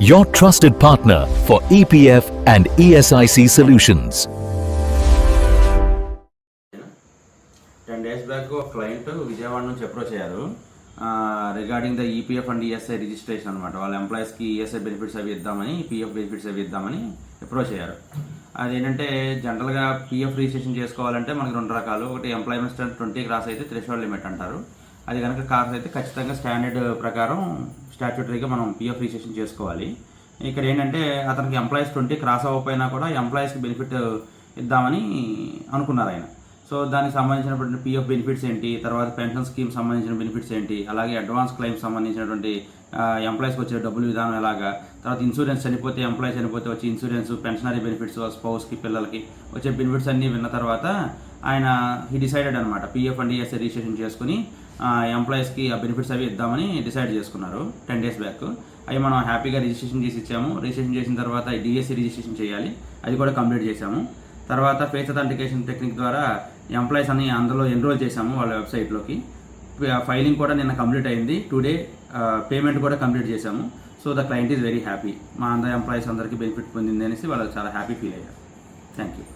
your trusted partner for EPF and ESIC solutions. 10 days back ఒక client Vijayawada నుంచి approach అయ్యారు regarding the EPF and ESI registration అనమాట. వాళ్ళ ఎంప్లాయీస్కి ఈఎస్ఐ బెనిఫిట్స్ అవి ఇద్దామని, పీఎఫ్ బెనిఫిట్స్ అవి ఇద్దామని అప్రోచ్ అయ్యారు. అదేంటంటే జనరల్గా పీఎఫ్ రిజిస్ట్రేషన్ చేసుకోవాలంటే మనకి 2 రకాలు. ఒకటి ఎంప్లాయ్మెంట్ స్టాండర్డ్ 20 క్రాస్ అయితే థ్రెషోల్డ్ లిమిట్ అంటారు. అది కనుక క్రాస్ అయితే ఖచ్చితంగా స్టాండర్డ్ ప్రకారం స్టాట్యూటరీగా మనం పీఎఫ్ రిజిస్ట్రేషన్ చేసుకోవాలి. ఇక్కడ ఏంటంటే అతనికి ఎంప్లాయీస్ 20 క్రాస్ అవ్వకపోయినా కూడా ఎంప్లాయీస్కి బెనిఫిట్ ఇద్దామని అనుకున్నారు ఆయన. సో దానికి సంబంధించినటువంటి పీఎఫ్ బెనిఫిట్స్ ఏంటి, తర్వాత పెన్షన్ స్కీమ్ సంబంధించిన బెనిఫిట్స్ ఏంటి, అలాగే అడ్వాన్స్ క్లెయిమ్స్ సంబంధించినటువంటి ఎంప్లాయీస్కి వచ్చే డబ్బులు విధానం ఎలాగా, తర్వాత ఇన్సూరెన్స్ చనిపోతే ఎంప్లాయీ చనిపోతే వచ్చే ఇన్సూరెన్స్, పెన్షనరీ బెనిఫిట్స్, స్పౌస్కి పిల్లలకి వచ్చే బెనిఫిట్స్ అన్నీ విన్న తర్వాత ఆయన హీ డిసైడెడ్ అనమాట పీఎఫ్ అండ్ ఈఎస్ఐ రిజిస్ట్రేషన్ చేసుకుని ఎంప్లాయీస్కి ఆ బెనిఫిట్స్ అవి ఇద్దామని డిసైడ్ చేసుకున్నారు 10 days బ్యాక్. అవి మనం హ్యాపీగా రిజిస్ట్రేషన్ చేసి ఇచ్చాము. రిజిస్ట్రేషన్ చేసిన తర్వాత డిఎస్సి రిజిస్ట్రేషన్ చేయాలి, అది కూడా కంప్లీట్ చేశాము. తర్వాత ఫేస్ అథెంటికేషన్ టెక్నిక్ ద్వారా ఎంప్లాయీస్ అని అందులో ఎన్రోల్ చేశాము వాళ్ళ వెబ్సైట్లోకి. ఫైలింగ్ కూడా నిన్న కంప్లీట్ అయింది. టుడే పేమెంట్ కూడా కంప్లీట్ చేశాము. So the client is very happy. మా అందరి ఎంప్లాయీస్ అందరికీ బెనిఫిట్ పొందింది అనేసి వాళ్ళు చాలా హ్యాపీ ఫీల్ అయ్యారు. Thank you.